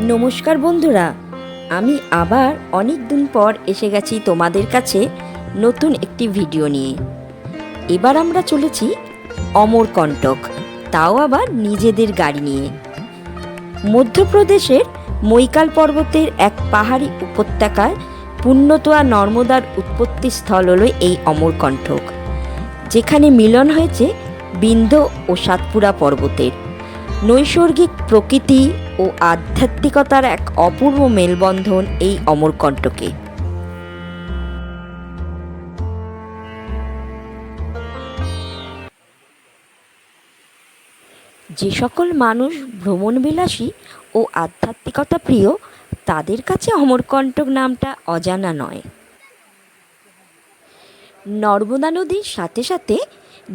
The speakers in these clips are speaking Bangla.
নমস্কার বন্ধুরা, আমি আবার অনেক দিন পর এসে গেছি তোমাদের কাছে নতুন একটি ভিডিও নিয়ে। এবার আমরা চলেছি অমরকণ্টক, তাও আবার নিজেদের গাড়ি নিয়ে। মধ্যপ্রদেশের মৈকাল পর্বতের এক পাহাড়ি উপত্যকায় পুণ্যতোয়া নর্মদার উৎপত্তি স্থল হলো এই অমরকণ্টক, যেখানে মিলন হয়েছে বিন্ধ্য ও সাতপুরা পর্বতের। নৈসর্গিক প্রকৃতি ও আধ্যাত্মিকতার এক অপূর্ব মেলবন্ধন এই অমরকণ্টকে। যে সকল মানুষ ভ্রমণবিলাসী ও আধ্যাত্মিকতা প্রিয়, তাদের কাছে অমরকণ্টক নামটা অজানা নয়। নর্মদা নদীর সাথে সাথে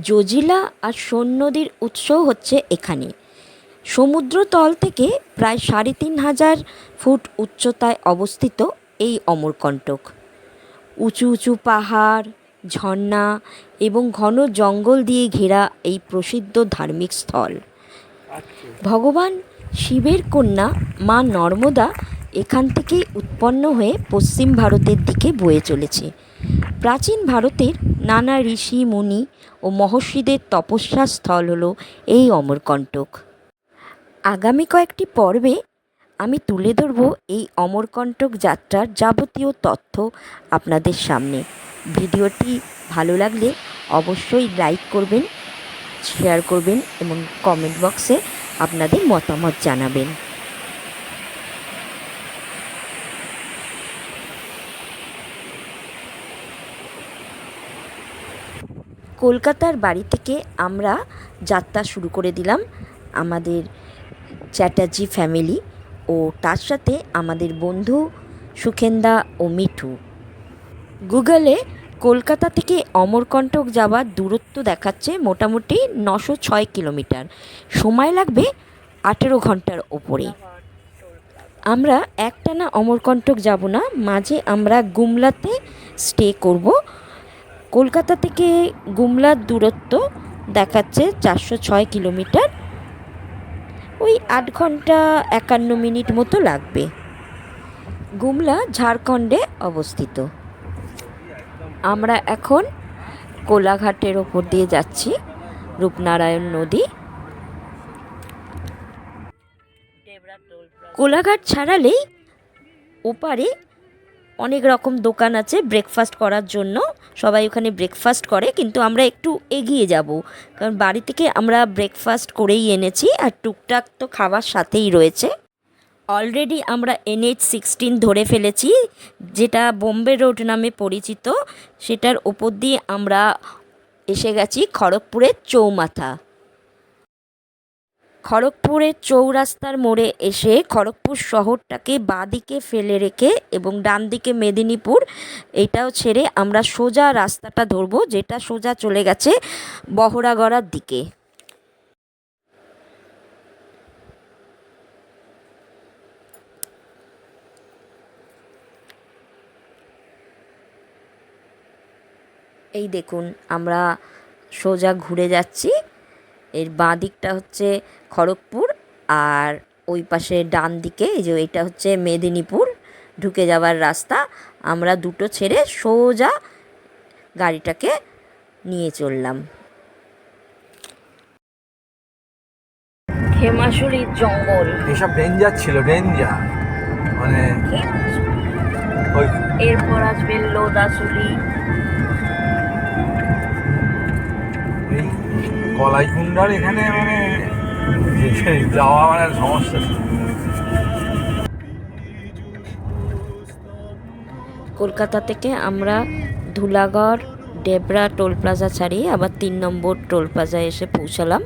জজিলা আর সোন নদীর উৎসও হচ্ছে এখানে। সমুদ্রতল থেকে প্রায় ৩৫০০ ফুট উচ্চতায় অবস্থিত এই অমরকণ্টক। উঁচু উঁচু পাহাড়, ঝর্ণা এবং ঘন জঙ্গল দিয়ে ঘেরা এই প্রসিদ্ধ ধার্মিক স্থল। ভগবান শিবের কন্যা মা নর্মদা এখান থেকেই উৎপন্ন হয়ে পশ্চিম ভারতের দিকে বয়ে চলেছে। প্রাচীন ভারতের নানা ঋষি মুনি ও মহর্ষিদের তপস্যা স্থল হলো এই অমরকণ্টক। আগামী কয়েকটি পর্বে আমি তুলে ধরব এই অমরকণ্টক যাত্রার যাবতীয় তথ্য আপনাদের সামনে। ভিডিওটি ভালো লাগলে অবশ্যই লাইক করবেন, শেয়ার করবেন এবং কমেন্ট বক্সে আপনাদের মতামত জানাবেন। কলকাতার বাড়ি থেকে আমরা যাত্রা শুরু করে দিলাম আমাদের চ্যাটার্জি ফ্যামিলি ও তার সাথে আমাদের বন্ধু সুখেন্দা ও মিঠু। গুগলে কলকাতা থেকে অমরকণ্টক যাওয়ার দূরত্ব দেখাচ্ছে মোটামুটি ৯০৬ কিলোমিটার, সময় লাগবে ১৮ ঘন্টার ওপরে। আমরা একটানা অমরকণ্টক যাব না, মাঝে আমরা গুমলাতে স্টে করব। কলকাতা থেকে গুমলার দূরত্ব দেখাচ্ছে ৪০৬ কিলোমিটার, ওই ৮ ঘন্টা ৫১ মিনিট মতো লাগবে। গুমলা ঝাড়খণ্ডে অবস্থিত। আমরা এখন কোলাঘাটের ওপর দিয়ে যাচ্ছি, রূপনারায়ণ নদী। কোলাঘাট ছাড়ালেই ওপারে অনেক রকম দোকান আছে ব্রেকফাস্ট করার জন্য, সবাই ওখানে ব্রেকফাস্ট করে, কিন্তু আমরা একটু এগিয়ে যাব, কারণ বাড়ি থেকে আমরা ব্রেকফাস্ট করেই এনেছি আর টুকটাক তো খাবার সাথেই রয়েছে। অলরেডি আমরা NH-16 ধরে ফেলেছি, যেটা বোম্বে রোড নামে পরিচিত। সেটার ওপর দিয়ে আমরা এসে গেছি খড়গপুরের চৌমাথা। খড়গপুরের চৌরাস্তার মোড়ে এসে খড়গপুর শহরটাকে বাঁদিকে ফেলে রেখে এবং ডান দিকে মেদিনীপুর, এইটাও ছেড়ে আমরা সোজা রাস্তাটা ধরবো, যেটা সোজা চলে গেছে বহরাগড়ার দিকে। এই দেখুন, আমরা সোজা ঘুরে যাচ্ছি। এর বাঁ দিকটা হচ্ছে খড়গপুর আর ওই পাশে ডান দিকে এই যে এটা হচ্ছে মেদিনীপুর ঢুকে যাওয়ার রাস্তা। আমরা দুটো ছেড়ে সোজা গাড়িটাকে নিয়ে চললাম। খেমাশুলির জঙ্গল, এসব ডেঞ্জার ছিল, ডেঞ্জার মানে। এরপর আসবে লোদাশুলি। এই কলাইকুণ্ডার এখানে মানে যাওয়া মানে সমস্যা। কলকাতা থেকে আমরা ধুলাগড় ডেবরা টোল প্লাজা ছাড়িয়ে আবার ৩ নম্বর টোল প্লাজায় এসে পৌঁছালাম।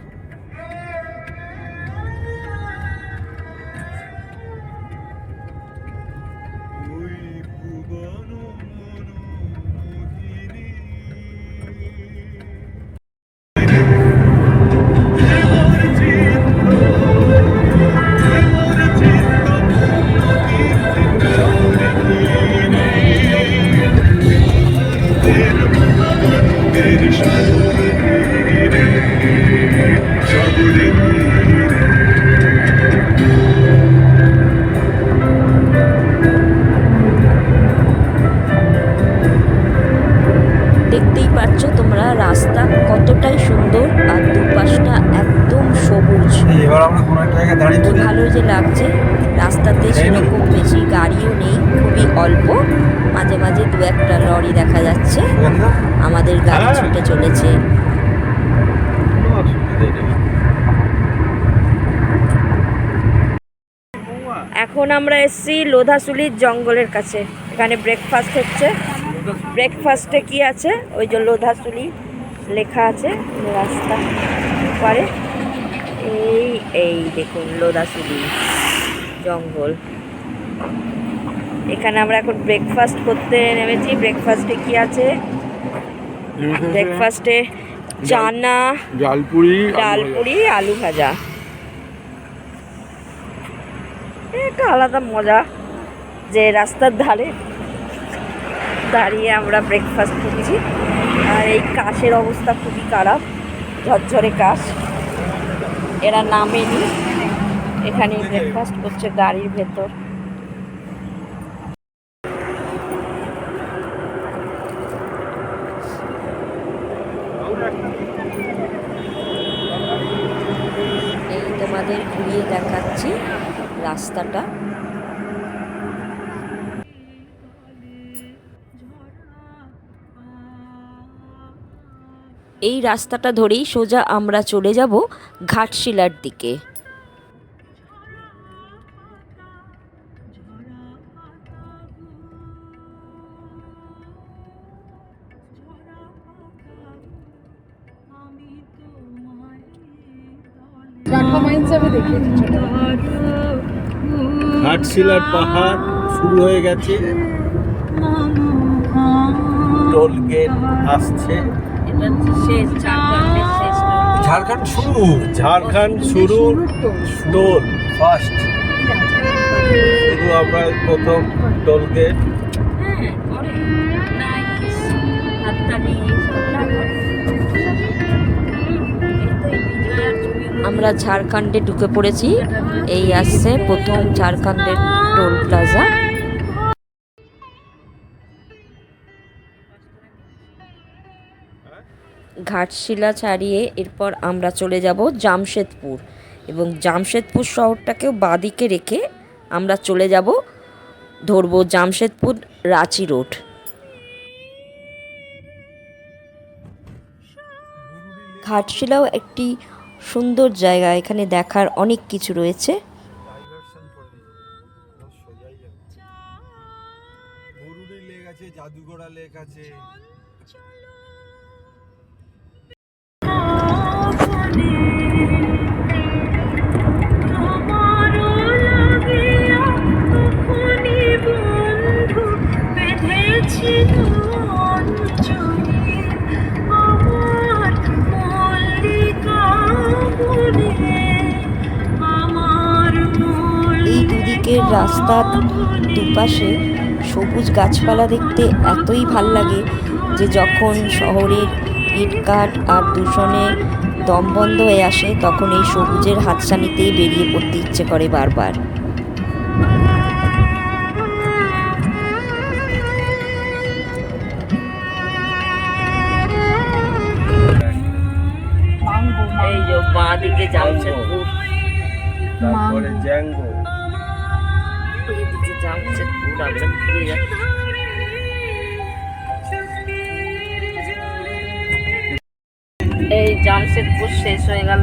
দাঁড়িয়ে পড়ি। ভালো যে লাগছে। রাস্তাতে সেরকম বেশি গাড়িও নেই, খুবই অল্প, মাঝে মাঝে দু একটা লরি দেখা যাচ্ছে। আমাদের গাড়ি ছুটে চলেছে। এখন আমরা এসেছি লোধাশুলির জঙ্গলের কাছে। এখানে ব্রেকফাস্ট হচ্ছে। ব্রেকফাস্টে কি আছে? ওই যে লোধাশুলি লেখা আছে রাস্তা পারে। এই দেখুন লোধাশুলি জঙ্গল। এখানে আমরা এখন ব্রেকফাস্ট করতে নেমেছি। ব্রেকফাস্টে কি আছে? ব্রেকফাস্টে চানা, ডালপুরি, আলু ভাজা। একটা আলাদা মজা যে রাস্তার ধারে দাঁড়িয়ে আমরা ব্রেকফাস্ট করছি। আর এই কাশের অবস্থা খুবই খারাপ, ঝরঝরে কাশ। এরা নামেনি, এখানে ব্রেকফাস্ট করছে গাড়ির ভেতর। এই তোমাদের ঘুরিয়ে দেখাচ্ছি রাস্তাটা। এই রাস্তাটা ধরেই সোজা আমরা চলে যাব ঘাটশিলার দিকে। ঘাটশিলার পাহাড় শুরু হয়ে গেছে, টোল গেট আসছে। ঝাড়খণ্ড শুরু, ঝাড়খণ্ড শুরু, টোল ফার্স্ট শুরু। আমরা প্রথম টোল গেট। আমরা ঝাড়খণ্ডে ঢুকে পড়েছি। এই আসছে প্রথম ঝাড়খণ্ডের টোল প্লাজা। ঘাটশিলা ছাড়িয়ে এরপর আমরা চলে যাব জামশেদপুর, এবং জামশেদপুর শহরটাকেও বাঁদিকে রেখে আমরা চলে যাব, ধরবো জামশেদপুর রাঁচি রোড। ঘাটশিলাও একটি সুন্দর জায়গা, এখানে দেখার অনেক কিছু রয়েছে। লেক আছে, জাদুঘোড়া লেক আছে। এই দুদিকের রাস্তার দুপাশে সবুজ গাছপালা দেখতে এতই ভাল লাগে যে যখন শহরের ইটকাঠ আর দূষণে দম বন্ধ হয়ে আসে, তখন এই সবুজের হাতছানিতেই বেরিয়ে পড়তে ইচ্ছে করে বারবার। এই যে বাঁ দিকে জামশেদপুর, তারপরে জ্যাঙ্গো, এইদিকে জামশেদপুর। আমরা ঘুরে যাচ্ছি। এই জামশেদপুর শেষ হয়ে গেল।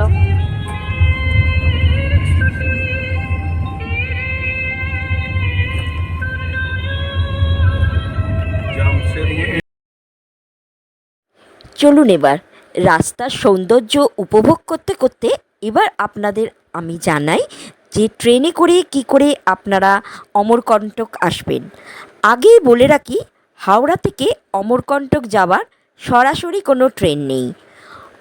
চলুন এবার রাস্তার সৌন্দর্য উপভোগ করতে করতে এবার আপনাদের আমি জানাই যে ট্রেনে করে কি করে আপনারা অমরকণ্টক আসবেন। আগেই বলে রাখি, হাওড়া থেকে অমরকণ্টক যাওয়ার সরাসরি কোনো ট্রেন নেই।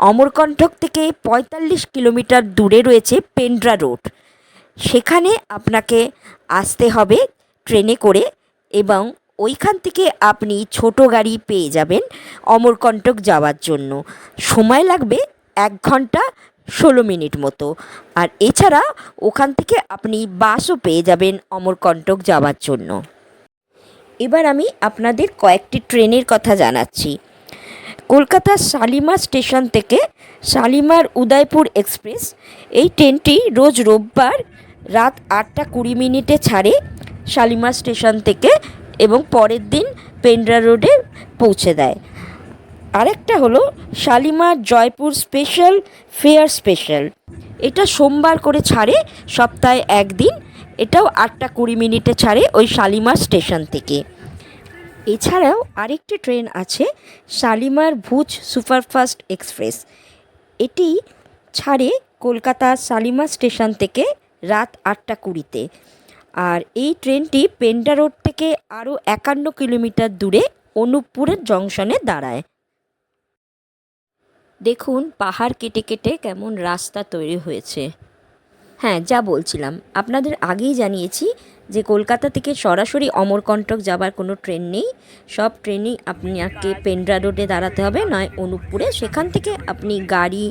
অমরকণ্টক থেকে ৪৫ কিলোমিটার দূরে রয়েছে পেন্ড্রা রোড, সেখানে আপনাকে আসতে হবে ট্রেনে করে, এবং ওইখান থেকে আপনি ছোট গাড়ি পেয়ে যাবেন অমরকণ্টক যাওয়ার জন্য। সময় লাগবে 1 ঘন্টা 16 মিনিট মতো। আর এছাড়া ওখান থেকে আপনি বাসও পেয়ে যাবেন অমরকণ্টক যাওয়ার জন্য। এবার আমি আপনাদের কয়েকটি ট্রেনের কথা জানাচ্ছি। কলকাতার শালিমার স্টেশন থেকে শালিমার উদয়পুর এক্সপ্রেস এই ট্রেনটি রোজ রোববার রাত 8:20 ছাড়ে শালিমার স্টেশন থেকে এবং পরের দিন পেন্ড্রা রোডে পৌঁছে দেয়। আরেকটা হলো Shalimar Jaipur special fair special, এটা সোমবার করে ছাড়ে সপ্তাহে একদিন, এটাও 8:20 ছাড়ে ওই শালিমার স্টেশন থেকে। এছাড়াও আরেকটি ট্রেন আছে শালিমার ভুজ সুপারফাস্ট এক্সপ্রেস, এটি ছাড়ে কলকাতা শালিমার স্টেশন থেকে রাত 8:20। আর এই ট্রেনটি পেন্ডা রোড থেকে আরও 51 কিলোমিটার দূরে অনুপপুরের জংশনে দাঁড়ায়। দেখুন পাহাড় কেটে কেটে কেমন রাস্তা তৈরি হয়েছে। হ্যাঁ, যা বলছিলাম, আপনাদের আগেই জানিয়েছি যে কলকাতা থেকে সরাসরি অমরকণ্টক যাবার কোনো ট্রেন নেই, সব ট্রেনই আপনাকে পেন্ড্রা রোডে দাঁড়াতে হবে, নয় অনুপপুরে। সেখান থেকে আপনি গাড়ি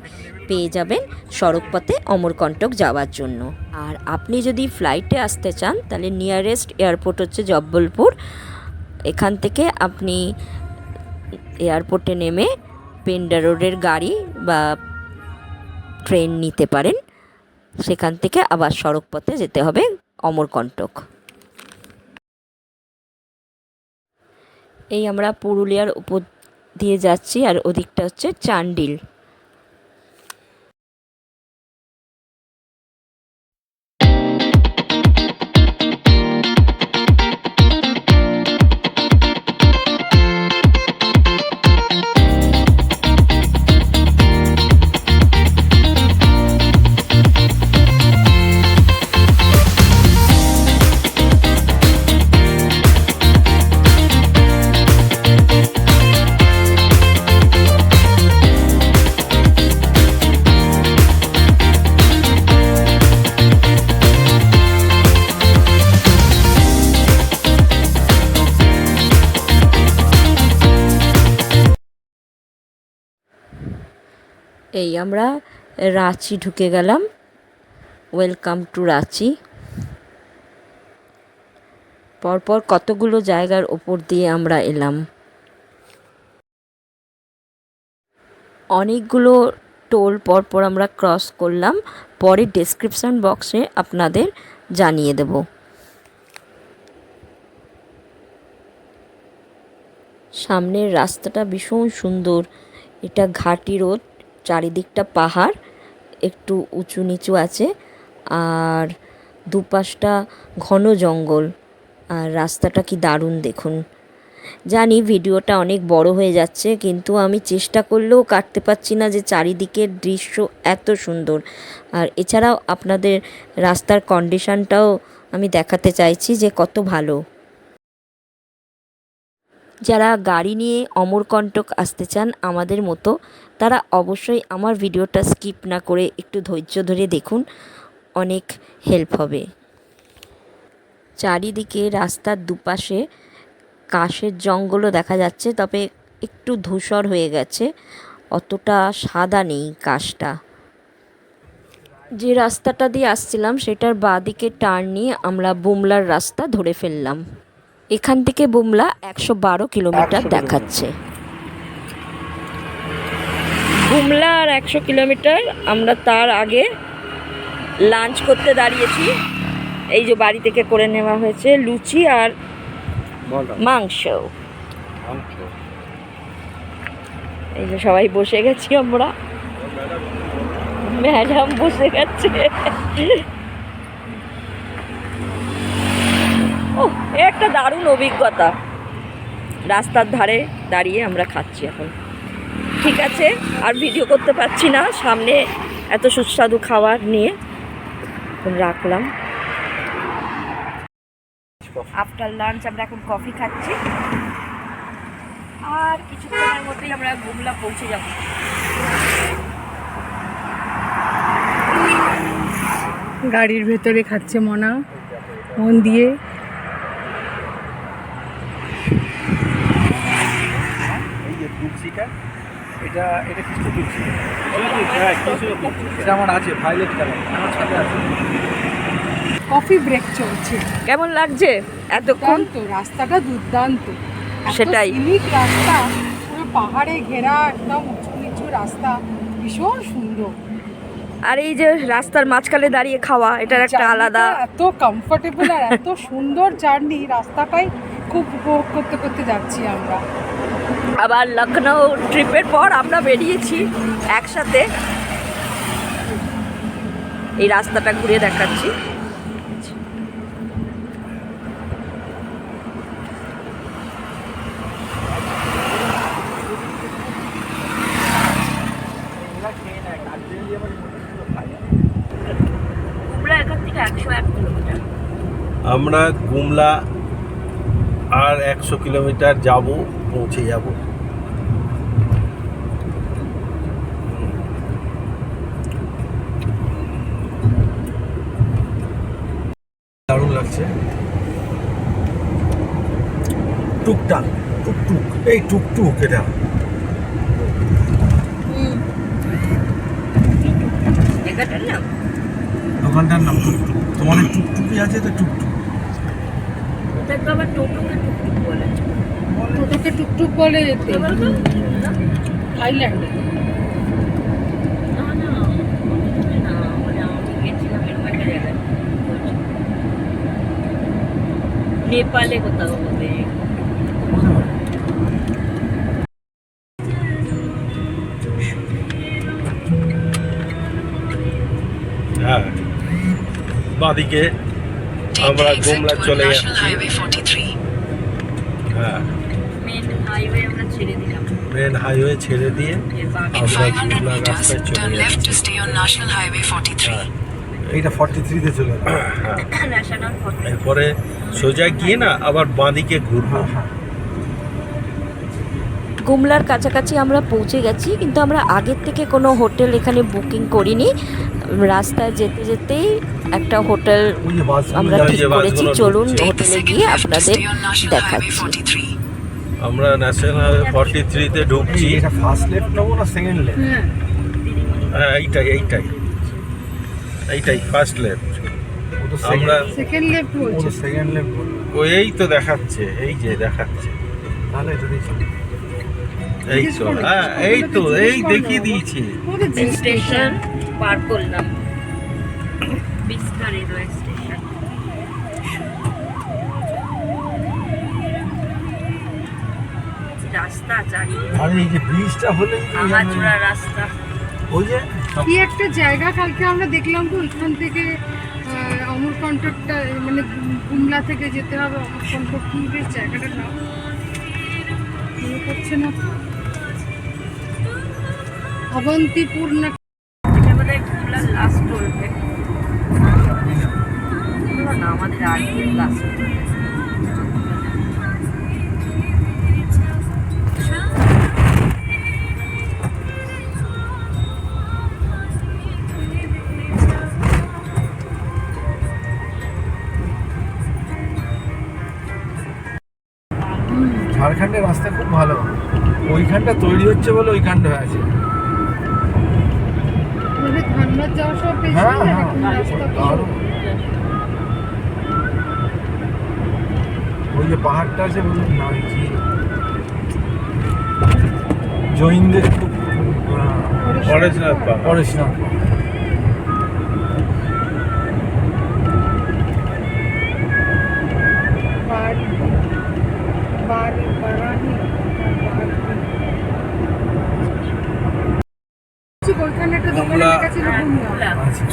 পেয়ে যাবেন সড়কপথে অমরকণ্টক যাওয়ার জন্য। আর আপনি যদি ফ্লাইটে আসতে চান তাহলে নিয়ারেস্ট এয়ারপোর্ট হচ্ছে জব্বলপুর। এখান থেকে আপনি এয়ারপোর্টে নেমে পেন্ডা রোডের গাড়ি বা ট্রেন নিতে পারেন, সেখান থেকে আবার সড়কপথে যেতে হবে অমরকণ্টক। এই আমরা পুরুলিয়ার উপর দিয়ে যাচ্ছি, আর ওদিকটা হচ্ছে চান্ডিল। এই আমরা রাঁচি ঢুকে গেলাম, ওয়েলকাম টু রাঁচি। পরপর কতগুলো জায়গার ওপর দিয়ে আমরা এলাম, অনেকগুলো টোল পরপর আমরা ক্রস করলাম, পরে ডেসক্রিপশন বক্সে আপনাদের জানিয়ে দেব। সামনের রাস্তাটা ভীষণ সুন্দর, এটা ঘাটি রোড, চারিদিকটা পাহাড়, একটু উঁচু নিচু আছে, আর দুপাশটা ঘন জঙ্গল, আর রাস্তাটা কি দারুণ দেখুন। জানি ভিডিওটা অনেক বড় হয়ে যাচ্ছে, কিন্তু আমি চেষ্টা করলেও কাটতে পারছি না যে চারিদিকের দৃশ্য এত সুন্দর। আর এছাড়াও আপনাদের রাস্তার কন্ডিশনটাও আমি দেখাতে চাইছি যে কত ভালো। যারা গাড়ি নিয়ে অমরকণ্টক আসতে চান আমাদের মতো, তারা অবশ্যই আমার ভিডিওটা স্কিপ না করে একটু ধৈর্য ধরে দেখুন, অনেক হেল্প হবে। চারিদিকে রাস্তার দুপাশে কাশের জঙ্গলও দেখা যাচ্ছে, তবে একটু ধূসর হয়ে গেছে, অতটা সাদা নেই কাশটা। যে রাস্তাটা দিয়ে আসছিলাম সেটার বাঁদিকে টার্ন নিয়ে আমরা বুমলার রাস্তা ধরে ফেললাম। এখান থেকে বুমলা 112 কিলোমিটার দেখাচ্ছে। বুমলা আর 100 কিলোমিটার। আমরা তার আগে লাঞ্চ করতে দাঁড়িয়েছি, এই যে বাড়ি থেকে করে নেওয়া হয়েছে লুচি আর মাংস। এই যে সবাই বসে গেছি আমরা, ম্যাডাম বসে গেছে। ও, একটা দারুণ অভিজ্ঞতা, রাস্তার ধারে দাঁড়িয়ে আমরা খাচ্ছি এখন। ঠিক আছে, আর ভিডিও করতে পারছি না সামনে এত সুস্বাদু খাবার নিয়ে, রাখলাম। আফটার লাঞ্চ আমরা এখন কফি খাচ্ছি, আর কিছুক্ষণের মধ্যেই আমরা বুমলা পৌঁছে যাব। গাড়ির ভেতরে খাচ্ছে মনা মন দিয়ে। এই যে তুলসিটা, এটা কিছু তুলসি, এটা আমার আছে ভায়োলেট কালার, আমার সাথে আছে। কফি ব্রেক চলছে। কেমন লাগছে এতক্ষণ? দুর্দান্ত, রাস্তাটা দুর্দান্ত, সেটাই। সিনিক রাস্তা, পুরো পাহাড়ে ঘেরা একদম উঁচু নিচু রাস্তা, ভীষণ সুন্দর। আর এই যে রাস্তার মাঝখানে দাঁড়িয়ে খাওয়া, এটার একটা আলাদা। এত কমফোর্টেবল আর এত সুন্দর জার্নি, রাস্তাটাই খুব উপভোগ করতে করতে যাচ্ছি আমরা। আবার লখনৌ ট্রিপের পর আমরা বেরিয়েছি একসাথে। এই রাস্তাটা ঘুরে দেখাচ্ছি। এখান থেকে 101 কিলোমিটার। আমরা গুমলা আর 100 কিলোমিটার যাব, পৌঁছে যাব। দারুণ লাগছে। টুকটাক টুকটুক, এই টুকটুক এটা এটার নাম দোকানটার নাম টুকটুক। তোমাদের টুকটুকি আছে তো টুকটুক। ওটা তো আবার টোটোকে টুকটুক বলে। টোটোকে টুকটুক বলে এতে, থাইল্যান্ডে। না না, মানে আমি গেছিলাম এরকম একটা জায়গায়, নেপালে কোথাও হবে। হ্যাঁ, বাদিকে আমরা গুমলা চলে যাচ্ছি। হ্যাঁ, মেন হাইওয়ে আমরা ছেড়ে দিলাম। মেন হাইওয়ে ছেড়ে দিয়ে আমরা গুমলা রাস্তায় চলে যাচ্ছি। হ্যাঁ, এইটা 43-তে চলে গেল। National photo. এরপরে সোজা গিয়ে না আবার বাঁদিকে ঘুরবো। গুমলার কাছাকাছি আমরা পৌঁছে গেছি, কিন্তু আমরা আগের থেকে কোনো হোটেল এখানে বুকিং করিনি। রাস্তায় যেতে যেতেই একটা হোটেল ওই যে বাসগুলো আমরা যাচ্ছে, ঠিক যে করেছি। বাসগুলো চলুন ঢুকছে। হোটেলে গিয়ে আপনাদের দেখাচ্ছি। আমরা ন্যাশনাল হাইওয়ে 43-তে ঢুকছি। এটা ফার্স্ট লেফট নেবো না সেকেন্ড লেফট? হ্যাঁ, এইটাই ফার্স্ট লেফট। আমরা সেকেন্ড লেফট বলছে। সেকেন্ড লেফট এই তো দেখাচ্ছে, এই যে দেখাচ্ছে। তাহলে এটা দেখি। এই তো, হ্যাঁ এই দেখিয়ে দিয়েছি। স্টেশন পার করলাম, বিস্তার রেলওয়ে স্টেশন। রাস্তা চারিদিকে আর এই যে ব্রিজটা হলে ভাঙাচোরা রাস্তা। ওই যে কি একটা জায়গা কালকে আমরা দেখলাম তো, ওইখান থেকে অমরকণ্টকটা, মানে গুমলা থেকে যেতে হবে অমরকণ্টক। কি বেশ জায়গাটার নাম মনে পড়ছে না। অবন্তিপুর না, এটা বোধহয় গুমলার লাস্ট টোলগেট না, আমাদের আগে লাস্ট। ঝাড়খণ্ডের রাস্তা খুব ভালো। ওইখানটা তৈরি হচ্ছে বলে ওইখানটা হয়ে আছে। ধানবাদ যাওয়ার সব পেয়েছি। হ্যাঁ হ্যাঁ, দারুণ। ওই যে পাহাড়টা আছে বলুন না, ওই কি জৈনদের খুব পরেশনাথ পাহাড়। পরেশনাথ।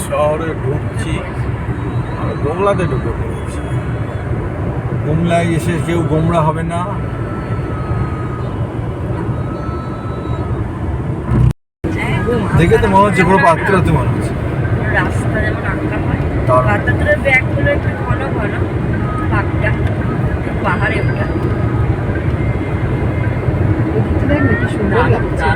শহরে ঢুকছি, গোমলাতে ঢুকে পড়েছি। গুমলায় এসে কেউ গোমরা হবে না। দেখে তো মনে হচ্ছে পুরো পাত্রাতে মনে হচ্ছে। রাস্তা যেমন আঁকা হয়, দারুণ। পাতাতুরের ব্যাগগুলো একটু ঘন ঘন, পাকটা পাহাড়ে ওঠা। সুন্দর লাগছে।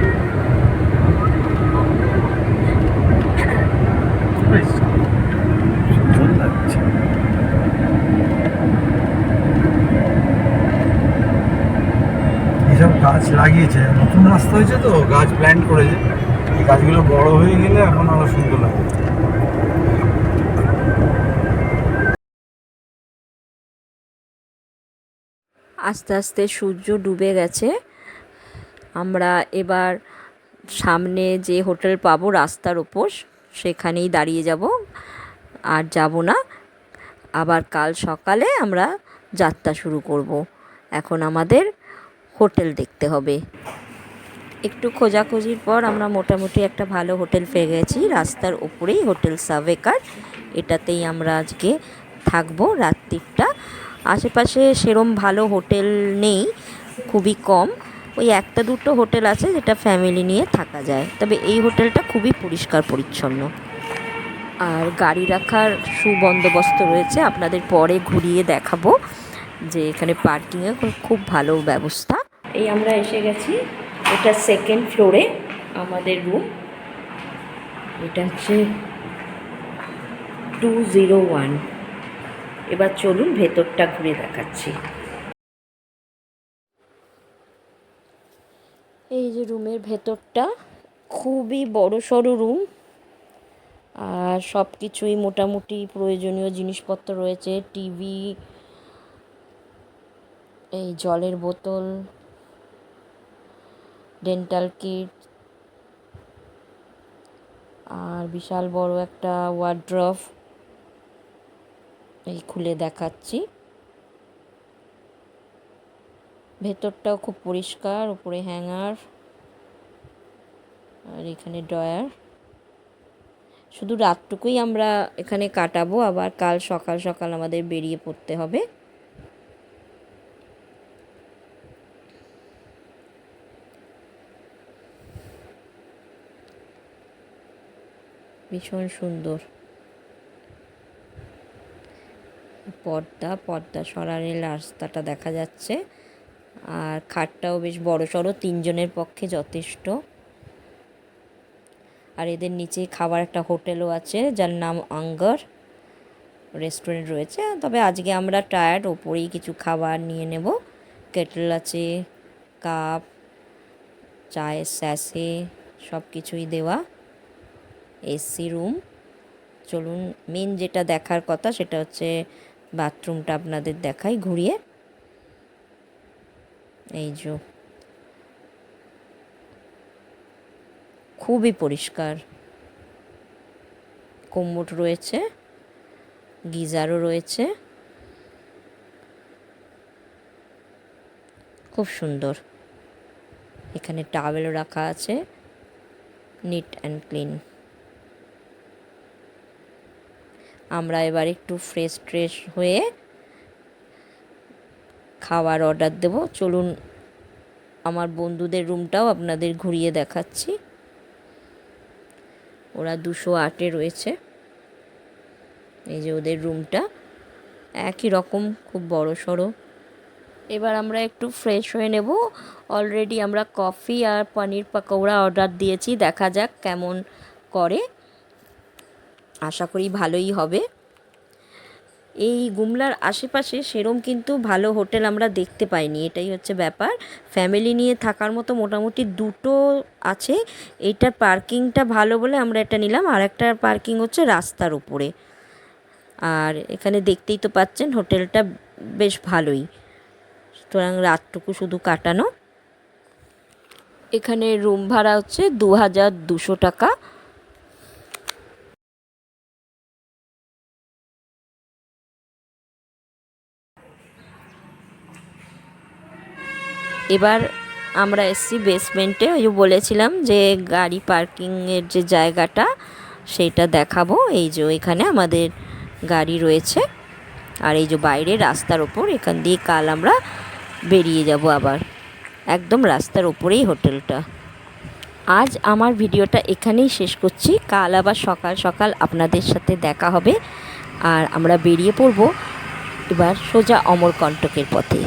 সুন্দর লাগছে। এইসব গাছ লাগিয়েছে, নতুন রাস্তা হয়েছে তো, গাছ প্ল্যান্ট করেছে। এই গাছগুলো বড় হয়ে গেলে এখন আরো সুন্দর লাগবে। আস্তে আস্তে সূর্য ডুবে গেছে। আমরা এবার সামনে যে হোটেল পাবো রাস্তার ওপর সেখানেই দাঁড়িয়ে যাব, আর যাব না। আবার কাল সকালে আমরা যাত্রা শুরু করব। এখন আমাদের হোটেল দেখতে হবে। একটু খোঁজাখুঁজির পর আমরা মোটামুটি একটা ভালো হোটেল পেয়ে গেছি, রাস্তার উপরেই হোটেল সাভেকার। এটাতেই আমরা আজকে থাকবো রাত্রিটা। আশেপাশে সেরম ভালো হোটেল নেই, খুবই কম। ওই একটা দুটো হোটেল আছে যেটা ফ্যামিলি নিয়ে থাকা যায়, তবে এই হোটেলটা খুবই পরিষ্কার পরিচ্ছন্ন। আর গাড়ি রাখার সুবন্দোবস্ত রয়েছে, আপনাদের পরে ঘুরিয়ে দেখাবো যে এখানে পার্কিংয়ে খুব ভালো ব্যবস্থা। এই আমরা এসে গেছি, এটা 2nd ফ্লোরে আমাদের রুম। এটা হচ্ছে 201। এবার চলুন ভেতরটা ঘুরে দেখাচ্ছি। এই যে রুমের ভেতরটা, খুবই বড়সড় রুম, আর সব কিছুই মোটামুটি প্রয়োজনীয় জিনিসপত্র রয়েছে। টিভি, এই জলের বোতল, ডেন্টাল কিট, আর বিশাল বড় একটা ওয়ার্ড্রপ। এই খুলে দেখাচ্ছি। ভেতরটাও খুব পরিষ্কার, উপরে হ্যাঙ্গার, আর এখানে ড্রয়ার। শুধু রাতটুকুই আমরা এখানে কাটাবো, আবার কাল সকাল সকাল আমাদের বেরিয়ে পড়তে হবে। ভীষণ সুন্দর পর্দা সরালে রাস্তাটা দেখা যাচ্ছে, আর খাটটাও বেশ বড়সড়, 3 জনের পক্ষে যথেষ্ট। আর এদের নিচে খাবার একটা হোটেলও আছে যার নাম আঙ্গার রেস্টুরেন্ট রয়েছে। তবে আজকে আমরা টায়ার্ড, ওপরেই কিছু খাবার নিয়ে নেব। কেটল আছে, কাপ, চায়ের স্যাশে, সব কিছুই দেওয়া। AC room. চলুন মেন যেটা দেখার কথা সেটা হচ্ছে বাথরুমটা আপনাদের দেখাই ঘুরিয়ে। এই যে খুবই পরিষ্কার, কোমোড রয়েছে, গিজারও রয়েছে, খুব সুন্দর। এখানে টাওয়েল রাখা আছে, নিট অ্যান্ড ক্লিন। আমরা এবার একটু ফ্রেশ হয়ে খাবার অর্ডার দেব। চলুন আমার বন্ধুদের রুমটাও আপনাদের ঘুরিয়ে দেখাচ্ছি। ওরা 208-এ রয়েছে। এই যে ওদের রুমটা, একই রকম, খুব বড় সড়ো। এবার আমরা একটু ফ্রেশ হয়ে নেব। অলরেডি আমরা কফি আর পনির পাকোড়া অর্ডার দিয়েছি, দেখা যাক কেমন করে। আশা করি ভালোই হবে। এই গুমলার আশেপাশে সেরম কিন্তু ভালো হোটেল আমরা দেখতে পাইনি, এটাই হচ্ছে ব্যাপার। ফ্যামিলি নিয়ে থাকার মতো মোটামুটি 2টো আছে। এইটার পার্কিংটা ভালো বলে আমরা এটা নিলাম, আর একটা পার্কিং হচ্ছে রাস্তার উপরে। আর এখানে দেখতেই তো পাচ্ছেন হোটেলটা বেশ ভালোই, সুতরাং রাতটুকু শুধু কাটানো। এখানে রুম ভাড়া হচ্ছে 2200 টাকা। এবার আমরা এসছি বেসমেন্টে। ওই যে বলেছিলাম যে গাড়ি পার্কিংয়ের যে জায়গাটা সেটা দেখাবো। এই যে এখানে আমাদের গাড়ি রয়েছে, আর এই যে বাইরে রাস্তার ওপর, এখান দিয়ে কাল আমরা বেরিয়ে যাব আবার। একদম রাস্তার ওপরেই হোটেলটা। আজ আমার ভিডিওটা এখানেই শেষ করছি। কাল আবার সকাল সকাল আপনাদের সাথে দেখা হবে, আর আমরা বেরিয়ে পড়ব এবার সোজা অমরকণ্টকের পথে।